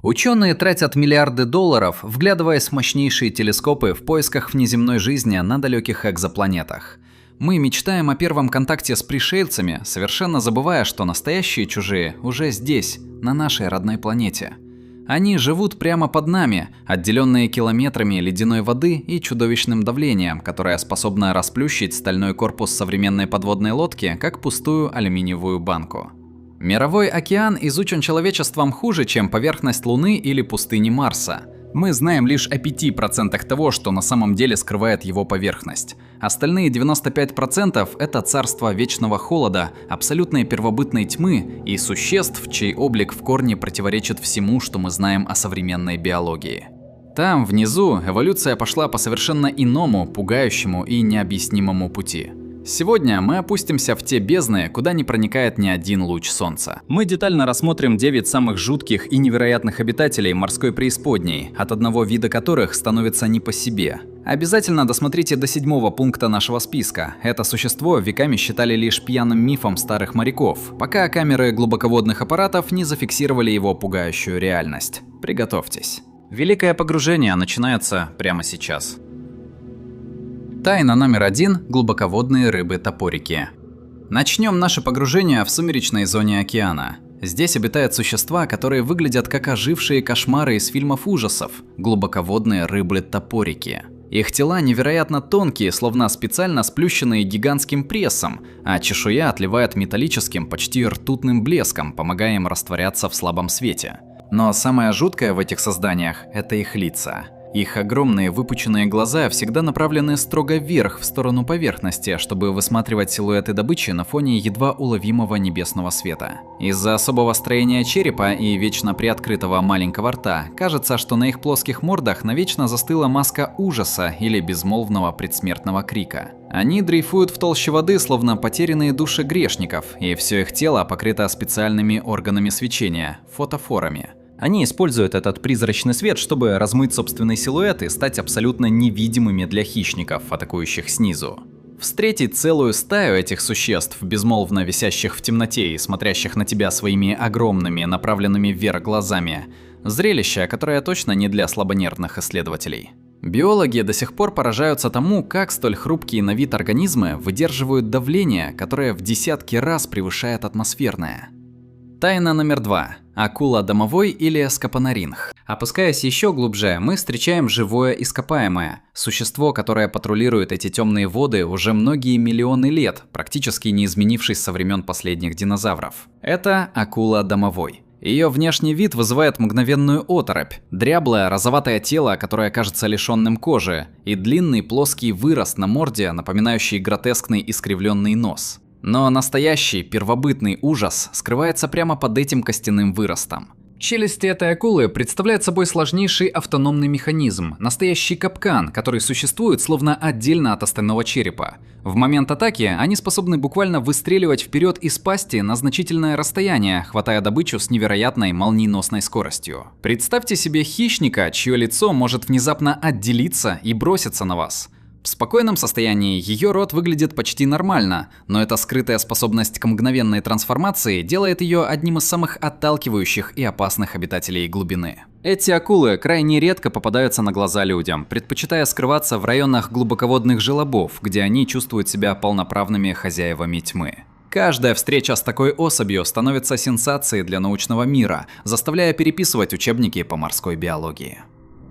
Ученые тратят миллиарды долларов, вглядываясь в мощнейшие телескопы в поисках внеземной жизни на далеких экзопланетах. Мы мечтаем о первом контакте с пришельцами, совершенно забывая, что настоящие чужие уже здесь, на нашей родной планете. Они живут прямо под нами, отделенные километрами ледяной воды и чудовищным давлением, которое способно расплющить стальной корпус современной подводной лодки, как пустую алюминиевую банку. Мировой океан изучен человечеством хуже, чем поверхность Луны или пустыни Марса. Мы знаем лишь о 5% того, что на самом деле скрывает его поверхность. Остальные 95% – это царство вечного холода, абсолютной первобытной тьмы и существ, чей облик в корне противоречит всему, что мы знаем о современной биологии. Там, внизу, эволюция пошла по совершенно иному, пугающему и необъяснимому пути. Сегодня мы опустимся в те бездны, куда не проникает ни один луч солнца. Мы детально рассмотрим 9 самых жутких и невероятных обитателей морской преисподней, от одного вида которых становится не по себе. Обязательно досмотрите до 7-го пункта нашего списка. Это существо веками считали лишь пьяным мифом старых моряков, пока камеры глубоководных аппаратов не зафиксировали его пугающую реальность. Приготовьтесь. Великое погружение начинается прямо сейчас. Тайна номер 1 – глубоководные рыбы-топорики. Начнем наше погружение в сумеречной зоне океана. Здесь обитают существа, которые выглядят как ожившие кошмары из фильмов ужасов – глубоководные рыбы-топорики. Их тела невероятно тонкие, словно специально сплющенные гигантским прессом, а чешуя отливает металлическим, почти ртутным блеском, помогая им растворяться в слабом свете. Но самое жуткое в этих созданиях – это их лица. Их огромные выпученные глаза всегда направлены строго вверх, в сторону поверхности, чтобы высматривать силуэты добычи на фоне едва уловимого небесного света. Из-за особого строения черепа и вечно приоткрытого маленького рта, кажется, что на их плоских мордах навечно застыла маска ужаса или безмолвного предсмертного крика. Они дрейфуют в толще воды, словно потерянные души грешников, и все их тело покрыто специальными органами свечения – фотофорами. Они используют этот призрачный свет, чтобы размыть собственный силуэт и стать абсолютно невидимыми для хищников, атакующих снизу. Встретить целую стаю этих существ, безмолвно висящих в темноте и смотрящих на тебя своими огромными, направленными вверх глазами – зрелище, которое точно не для слабонервных исследователей. Биологи до сих пор поражаются тому, как столь хрупкие на вид организмы выдерживают давление, которое в десятки раз превышает атмосферное. Тайна номер 2. Акула домовой или скапоноринх. Опускаясь еще глубже, мы встречаем живое ископаемое, существо, которое патрулирует эти темные воды уже многие миллионы лет, практически не изменившись со времен последних динозавров. Это акула домовой. Ее внешний вид вызывает мгновенную оторопь. Дряблое розоватое тело, которое кажется лишенным кожи, и длинный плоский вырост на морде, напоминающий гротескный искривленный нос. Но настоящий первобытный ужас скрывается прямо под этим костяным выростом. Челюсти этой акулы представляют собой сложнейший автономный механизм, настоящий капкан, который существует словно отдельно от остального черепа. В момент атаки они способны буквально выстреливать вперед из пасти на значительное расстояние, хватая добычу с невероятной молниеносной скоростью. Представьте себе хищника, чье лицо может внезапно отделиться и броситься на вас. В спокойном состоянии ее рот выглядит почти нормально, но эта скрытая способность к мгновенной трансформации делает ее одним из самых отталкивающих и опасных обитателей глубины. Эти акулы крайне редко попадаются на глаза людям, предпочитая скрываться в районах глубоководных желобов, где они чувствуют себя полноправными хозяевами тьмы. Каждая встреча с такой особью становится сенсацией для научного мира, заставляя переписывать учебники по морской биологии.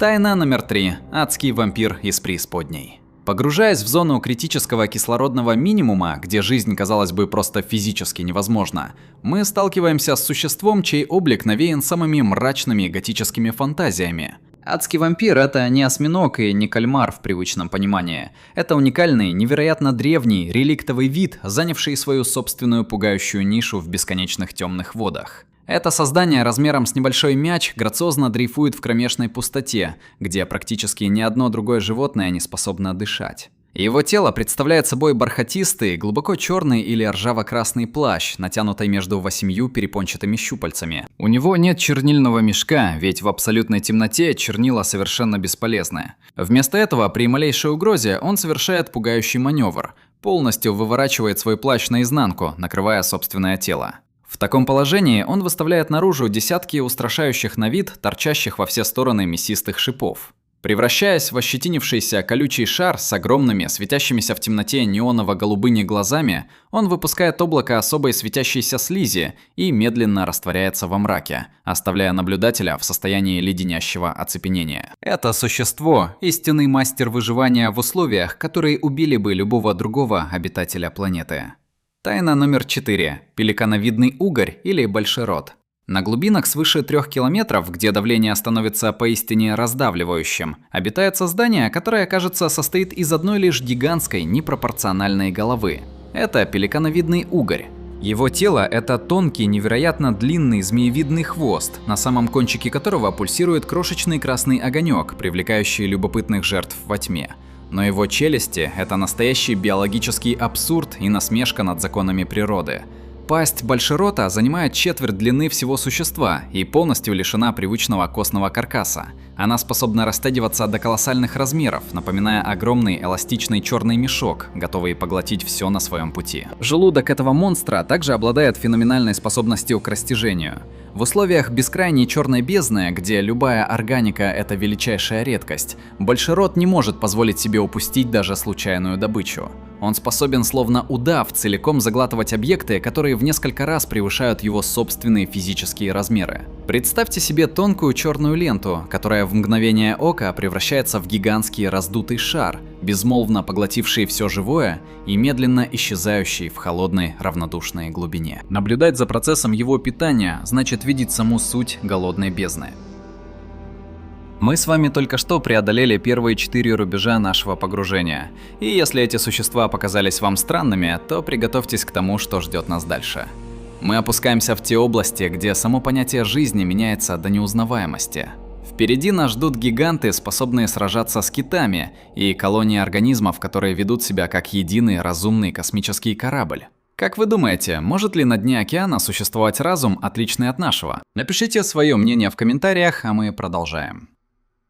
Тайна номер 3. Адский вампир из преисподней. Погружаясь в зону критического кислородного минимума, где жизнь, казалось бы, просто физически невозможна, мы сталкиваемся с существом, чей облик навеян самыми мрачными готическими фантазиями. Адский вампир – это не осьминог и не кальмар в привычном понимании. Это уникальный, невероятно древний, реликтовый вид, занявший свою собственную пугающую нишу в бесконечных темных водах. Это создание размером с небольшой мяч грациозно дрейфует в кромешной пустоте, где практически ни одно другое животное не способно дышать. Его тело представляет собой бархатистый, глубоко черный или ржаво-красный плащ, натянутый между 8 перепончатыми щупальцами. У него нет чернильного мешка, ведь в абсолютной темноте чернила совершенно бесполезны. Вместо этого, при малейшей угрозе, он совершает пугающий маневр. Полностью выворачивает свой плащ наизнанку, накрывая собственное тело. В таком положении он выставляет наружу десятки устрашающих на вид, торчащих во все стороны мясистых шипов. Превращаясь в ощетинившийся колючий шар с огромными, светящимися в темноте неоново-голубыми глазами, он выпускает облако особой светящейся слизи и медленно растворяется во мраке, оставляя наблюдателя в состоянии леденящего оцепенения. Это существо – истинный мастер выживания в условиях, которые убили бы любого другого обитателя планеты. Тайна номер 4. Пеликановидный угорь или большерот. На глубинах свыше 3 километров, где давление становится поистине раздавливающим, обитает создание, которое, кажется, состоит из одной лишь гигантской непропорциональной головы. Это пеликановидный угорь. Его тело – это тонкий, невероятно длинный змеевидный хвост, на самом кончике которого пульсирует крошечный красный огонек, привлекающий любопытных жертв во тьме. Но его челюсти – это настоящий биологический абсурд и насмешка над законами природы. Пасть большерота занимает четверть длины всего существа и полностью лишена привычного костного каркаса. Она способна растягиваться до колоссальных размеров, напоминая огромный эластичный черный мешок, готовый поглотить все на своем пути. Желудок этого монстра также обладает феноменальной способностью к растяжению. В условиях бескрайней черной бездны, где любая органика – это величайшая редкость, большерот не может позволить себе упустить даже случайную добычу. Он способен, словно удав, целиком заглатывать объекты, которые в несколько раз превышают его собственные физические размеры. Представьте себе тонкую черную ленту, которая в мгновение ока превращается в гигантский раздутый шар, безмолвно поглотивший все живое и медленно исчезающий в холодной равнодушной глубине. Наблюдать за процессом его питания значит видеть саму суть голодной бездны. Мы с вами только что преодолели первые 4 рубежа нашего погружения, и если эти существа показались вам странными, то приготовьтесь к тому, что ждет нас дальше. Мы опускаемся в те области, где само понятие жизни меняется до неузнаваемости. Впереди нас ждут гиганты, способные сражаться с китами, и колонии организмов, которые ведут себя как единый разумный космический корабль. Как вы думаете, может ли на дне океана существовать разум, отличный от нашего? Напишите свое мнение в комментариях, а мы продолжаем.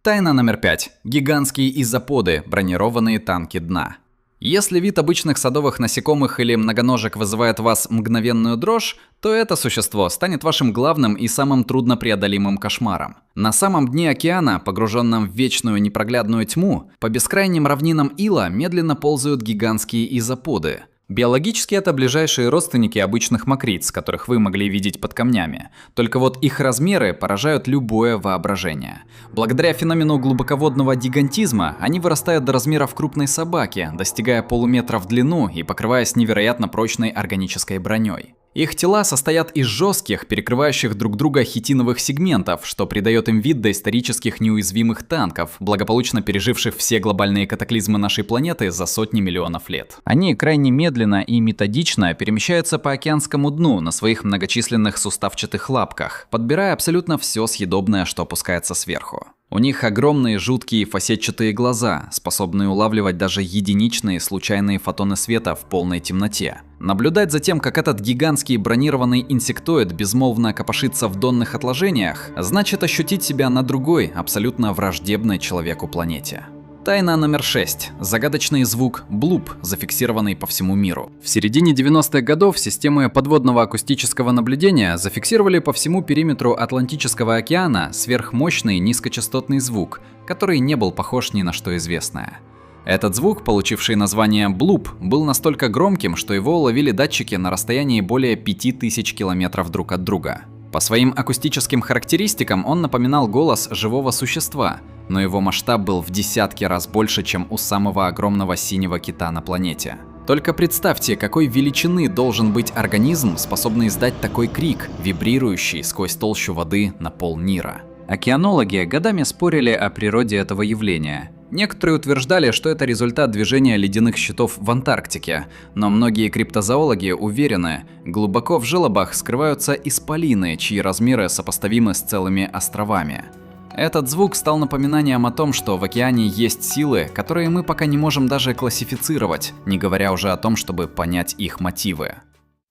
Тайна номер 5. Гигантские изоподы, бронированные танки дна. Если вид обычных садовых насекомых или многоножек вызывает у вас мгновенную дрожь, то это существо станет вашим главным и самым труднопреодолимым кошмаром. На самом дне океана, погруженном в вечную непроглядную тьму, по бескрайним равнинам ила медленно ползают гигантские изоподы. Биологически это ближайшие родственники обычных мокриц, которых вы могли видеть под камнями. Только вот их размеры поражают любое воображение. Благодаря феномену глубоководного гигантизма они вырастают до размеров крупной собаки, достигая полуметра в длину и покрываясь невероятно прочной органической броней. Их тела состоят из жестких, перекрывающих друг друга хитиновых сегментов, что придает им вид доисторических неуязвимых танков, благополучно переживших все глобальные катаклизмы нашей планеты за сотни миллионов лет. Они крайне медленно и методично перемещаются по океанскому дну на своих многочисленных суставчатых лапках, подбирая абсолютно все съедобное, что опускается сверху. У них огромные жуткие фасетчатые глаза, способные улавливать даже единичные случайные фотоны света в полной темноте. Наблюдать за тем, как этот гигантский бронированный инсектоид безмолвно копошится в донных отложениях, значит ощутить себя на другой, абсолютно враждебной человеку планете. Тайна номер 6. Загадочный звук блуп, зафиксированный по всему миру. В середине 90-х годов системы подводного акустического наблюдения зафиксировали по всему периметру Атлантического океана сверхмощный низкочастотный звук, который не был похож ни на что известное. Этот звук, получивший название блуп, был настолько громким, что его уловили датчики на расстоянии более 5000 километров друг от друга. По своим акустическим характеристикам он напоминал голос живого существа, но его масштаб был в десятки раз больше, чем у самого огромного синего кита на планете. Только представьте, какой величины должен быть организм, способный издать такой крик, вибрирующий сквозь толщу воды на полмира. Океанологи годами спорили о природе этого явления. Некоторые утверждали, что это результат движения ледяных щитов в Антарктике, но многие криптозоологи уверены, глубоко в желобах скрываются исполины, чьи размеры сопоставимы с целыми островами. Этот звук стал напоминанием о том, что в океане есть силы, которые мы пока не можем даже классифицировать, не говоря уже о том, чтобы понять их мотивы.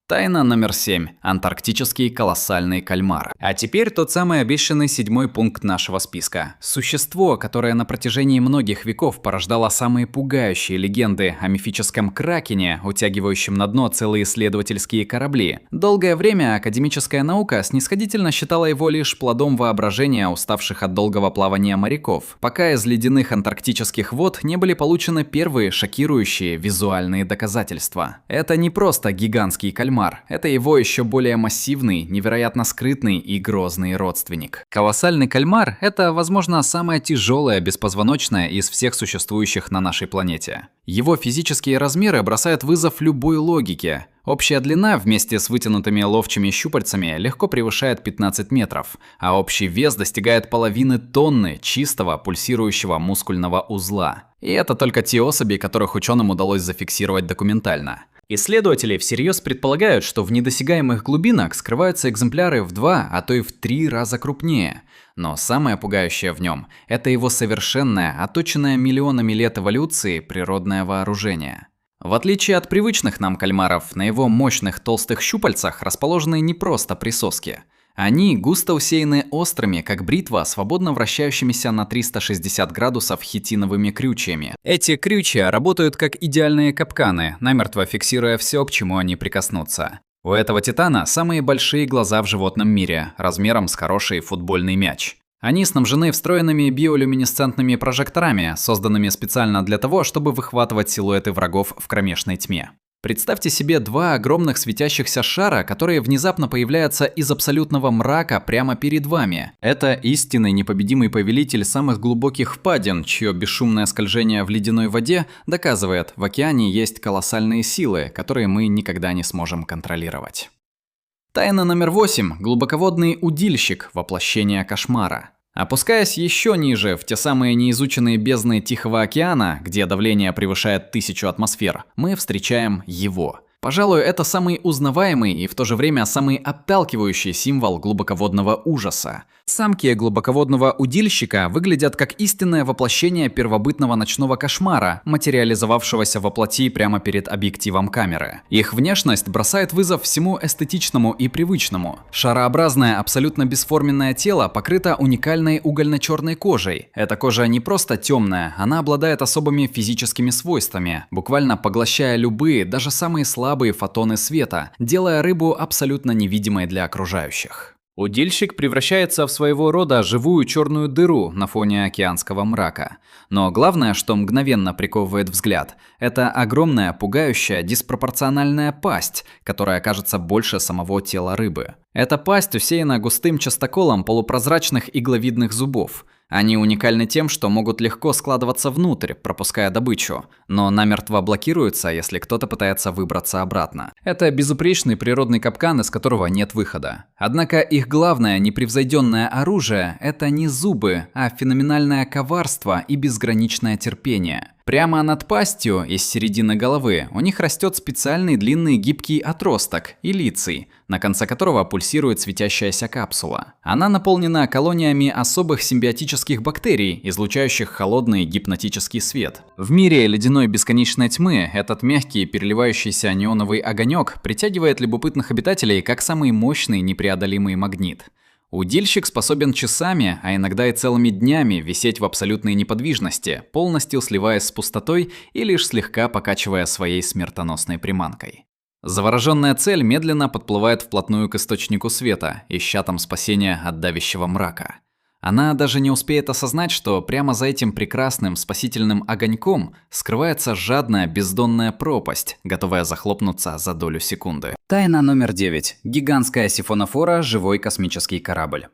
Тайна номер 7. Антарктический колоссальный кальмар. А теперь тот самый обещанный 7-й пункт нашего списка. Существо, которое на протяжении многих веков порождало самые пугающие легенды о мифическом кракене, утягивающем на дно целые исследовательские корабли. Долгое время академическая наука снисходительно считала его лишь плодом воображения уставших от долгого плавания моряков, пока из ледяных антарктических вод не были получены первые шокирующие визуальные доказательства. Это не просто гигантский кальмар. Это его еще более массивный, невероятно скрытный и грозный родственник. Колоссальный кальмар – это, возможно, самое тяжелое беспозвоночное из всех существующих на нашей планете. Его физические размеры бросают вызов любой логике. Общая длина вместе с вытянутыми ловчими щупальцами легко превышает 15 метров, а общий вес достигает половины тонны чистого пульсирующего мускульного узла. И это только те особи, которых ученым удалось зафиксировать документально. Исследователи всерьез предполагают, что в недосягаемых глубинах скрываются экземпляры в 2, а то и в 3 раза крупнее. Но самое пугающее в нем – это его совершенное, отточенное миллионами лет эволюции природное вооружение. В отличие от привычных нам кальмаров, на его мощных толстых щупальцах расположены не просто присоски. Они густо усеяны острыми, как бритва, свободно вращающимися на 360 градусов хитиновыми крючьями. Эти крючья работают как идеальные капканы, намертво фиксируя все, к чему они прикоснутся. У этого титана самые большие глаза в животном мире, размером с хороший футбольный мяч. Они снабжены встроенными биолюминесцентными прожекторами, созданными специально для того, чтобы выхватывать силуэты врагов в кромешной тьме. Представьте себе 2 огромных светящихся шара, которые внезапно появляются из абсолютного мрака прямо перед вами. Это истинный непобедимый повелитель самых глубоких впадин, чье бесшумное скольжение в ледяной воде доказывает, в океане есть колоссальные силы, которые мы никогда не сможем контролировать. Тайна номер 8. Глубоководный удильщик. Воплощение кошмара. Опускаясь еще ниже, в те самые неизученные бездны Тихого океана, где давление превышает 1000 атмосфер, мы встречаем его. Пожалуй, это самый узнаваемый и в то же время самый отталкивающий символ глубоководного ужаса. Самки глубоководного удильщика выглядят как истинное воплощение первобытного ночного кошмара, материализовавшегося во плоти прямо перед объективом камеры. Их внешность бросает вызов всему эстетичному и привычному. Шарообразное, абсолютно бесформенное тело покрыто уникальной угольно-черной кожей. Эта кожа не просто темная, она обладает особыми физическими свойствами, буквально поглощая любые, даже самые слабые фотоны света, делая рыбу абсолютно невидимой для окружающих. Удильщик превращается в своего рода живую черную дыру на фоне океанского мрака. Но главное, что мгновенно приковывает взгляд, это огромная, пугающая, диспропорциональная пасть, которая кажется больше самого тела рыбы. Эта пасть усеяна густым частоколом полупрозрачных игловидных зубов. Они уникальны тем, что могут легко складываться внутрь, пропуская добычу, но намертво блокируются, если кто-то пытается выбраться обратно. Это безупречный природный капкан, из которого нет выхода. Однако их главное непревзойденное оружие – это не зубы, а феноменальное коварство и безграничное терпение. Прямо над пастью, из середины головы, у них растет специальный длинный гибкий отросток, илиций, на конце которого пульсирует светящаяся капсула. Она наполнена колониями особых симбиотических бактерий, излучающих холодный гипнотический свет. В мире ледяной бесконечной тьмы этот мягкий, переливающийся неоновый огонек притягивает любопытных обитателей как самый мощный непреодолимый магнит. Удильщик способен часами, а иногда и целыми днями висеть в абсолютной неподвижности, полностью сливаясь с пустотой и лишь слегка покачивая своей смертоносной приманкой. Завороженная цель медленно подплывает вплотную к источнику света, ища там спасения от давящего мрака. Она даже не успеет осознать, что прямо за этим прекрасным спасительным огоньком скрывается жадная бездонная пропасть, готовая захлопнуться за долю секунды. Тайна номер 9. Гигантская сифонофора – живой космический корабль.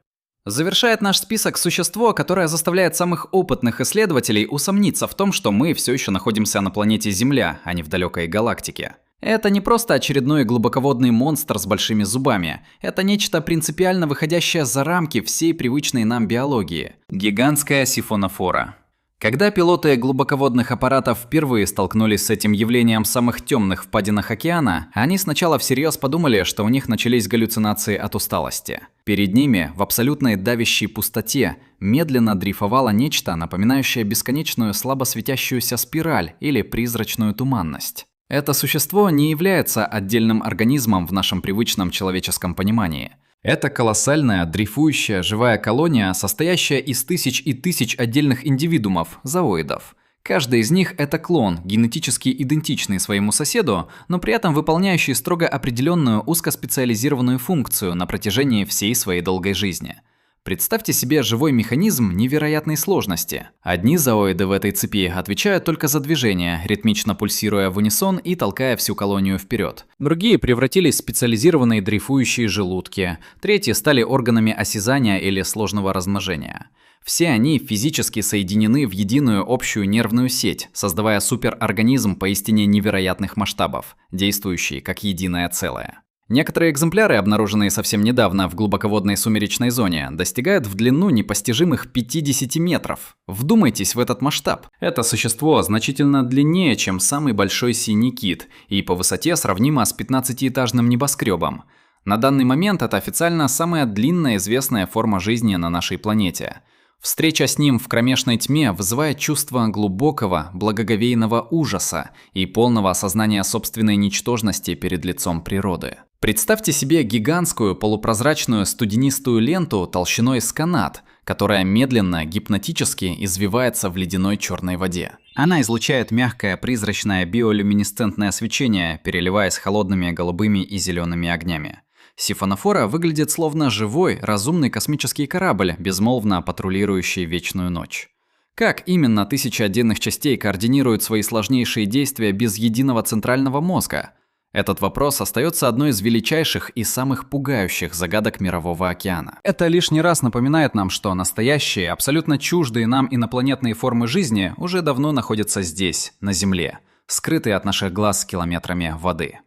Завершает наш список существо, которое заставляет самых опытных исследователей усомниться в том, что мы все еще находимся на планете Земля, а не в далекой галактике. Это не просто очередной глубоководный монстр с большими зубами. Это нечто принципиально выходящее за рамки всей привычной нам биологии. Гигантская сифонофора. Когда пилоты глубоководных аппаратов впервые столкнулись с этим явлением в самых темных впадинах океана, они сначала всерьез подумали, что у них начались галлюцинации от усталости. Перед ними, в абсолютной давящей пустоте, медленно дрейфовало нечто, напоминающее бесконечную слабо светящуюся спираль или призрачную туманность. Это существо не является отдельным организмом в нашем привычном человеческом понимании. Это колоссальная, дрейфующая живая колония, состоящая из тысяч и тысяч отдельных индивидуумов, зооидов. Каждый из них – это клон, генетически идентичный своему соседу, но при этом выполняющий строго определенную узкоспециализированную функцию на протяжении всей своей долгой жизни. Представьте себе живой механизм невероятной сложности. Одни зооиды в этой цепи отвечают только за движение, ритмично пульсируя в унисон и толкая всю колонию вперед. Другие превратились в специализированные дрейфующие желудки. Третьи стали органами осязания или сложного размножения. Все они физически соединены в единую общую нервную сеть, создавая суперорганизм поистине невероятных масштабов, действующий как единое целое. Некоторые экземпляры, обнаруженные совсем недавно в глубоководной сумеречной зоне, достигают в длину непостижимых 50 метров. Вдумайтесь в этот масштаб. Это существо значительно длиннее, чем самый большой синий кит, и по высоте сравнимо с 15-этажным небоскребом. На данный момент это официально самая длинная известная форма жизни на нашей планете. Встреча с ним в кромешной тьме вызывает чувство глубокого, благоговейного ужаса и полного осознания собственной ничтожности перед лицом природы. Представьте себе гигантскую полупрозрачную студенистую ленту толщиной с канат, которая медленно, гипнотически извивается в ледяной черной воде. Она излучает мягкое призрачное биолюминесцентное свечение, переливаясь холодными голубыми и зелеными огнями. Сифонофора выглядит словно живой, разумный космический корабль, безмолвно патрулирующий вечную ночь. Как именно тысячи отдельных частей координируют свои сложнейшие действия без единого центрального мозга? Этот вопрос остается одной из величайших и самых пугающих загадок Мирового океана. Это лишний раз напоминает нам, что настоящие, абсолютно чуждые нам инопланетные формы жизни уже давно находятся здесь, на Земле, скрытые от наших глаз километрами воды.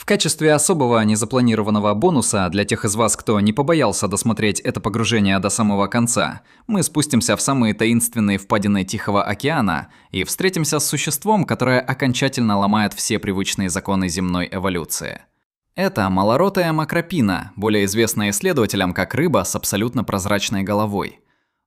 В качестве особого незапланированного бонуса для тех из вас, кто не побоялся досмотреть это погружение до самого конца, мы спустимся в самые таинственные впадины Тихого океана и встретимся с существом, которое окончательно ломает все привычные законы земной эволюции. Это малоротая макропина, более известная исследователям как рыба с абсолютно прозрачной головой.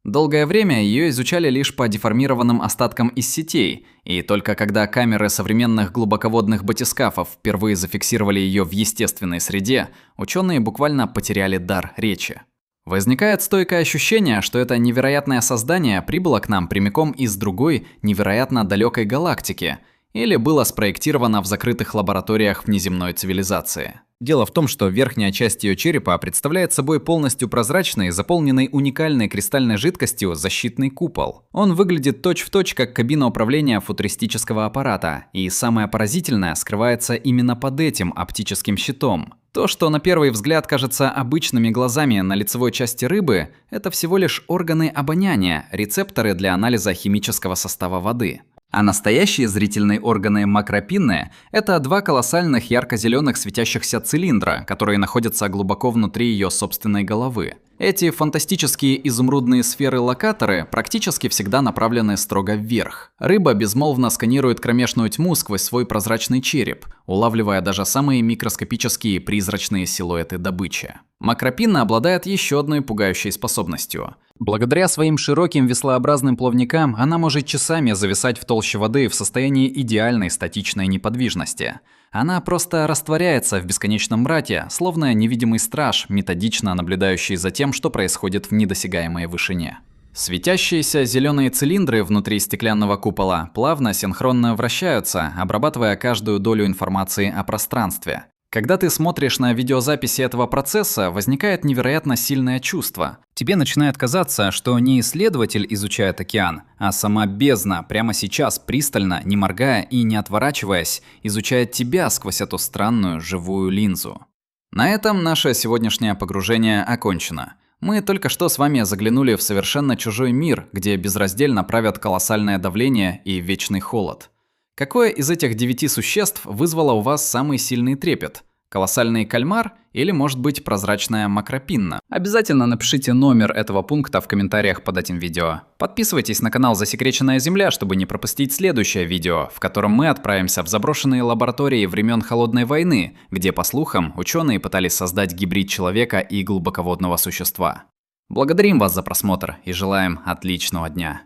Долгое время ее изучали лишь по деформированным остаткам из сетей, и только когда камеры современных глубоководных батискафов впервые зафиксировали ее в естественной среде, ученые буквально потеряли дар речи. Возникает стойкое ощущение, что это невероятное создание прибыло к нам прямиком из другой, невероятно далекой галактики, или было спроектировано в закрытых лабораториях внеземной цивилизации. Дело в том, что верхняя часть ее черепа представляет собой полностью прозрачный, заполненный уникальной кристальной жидкостью защитный купол. Он выглядит точь-в-точь как кабина управления футуристического аппарата, и самое поразительное скрывается именно под этим оптическим щитом. То, что на первый взгляд кажется обычными глазами на лицевой части рыбы, это всего лишь органы обоняния, рецепторы для анализа химического состава воды. А настоящие зрительные органы макропинны – это два колоссальных ярко-зеленых светящихся цилиндра, которые находятся глубоко внутри ее собственной головы. Эти фантастические изумрудные сферы-локаторы практически всегда направлены строго вверх. Рыба безмолвно сканирует кромешную тьму сквозь свой прозрачный череп, улавливая даже самые микроскопические призрачные силуэты добычи. Макропинна обладает еще одной пугающей способностью. Благодаря своим широким веслообразным плавникам она может часами зависать в толще воды в состоянии идеальной статичной неподвижности. Она просто растворяется в бесконечном мраке, словно невидимый страж, методично наблюдающий за тем, что происходит в недосягаемой вышине. Светящиеся зеленые цилиндры внутри стеклянного купола плавно синхронно вращаются, обрабатывая каждую долю информации о пространстве. Когда ты смотришь на видеозаписи этого процесса, возникает невероятно сильное чувство. Тебе начинает казаться, что не исследователь изучает океан, а сама бездна прямо сейчас пристально, не моргая и не отворачиваясь, изучает тебя сквозь эту странную живую линзу. На этом наше сегодняшнее погружение окончено. Мы только что с вами заглянули в совершенно чужой мир, где безраздельно правят колоссальное давление и вечный холод. Какое из этих 9 существ вызвало у вас самый сильный трепет? Колоссальный кальмар или, может быть, прозрачная макропинна? Обязательно напишите номер этого пункта в комментариях под этим видео. Подписывайтесь на канал «Засекреченная Земля», чтобы не пропустить следующее видео, в котором мы отправимся в заброшенные лаборатории времен Холодной войны, где, по слухам, ученые пытались создать гибрид человека и глубоководного существа. Благодарим вас за просмотр и желаем отличного дня.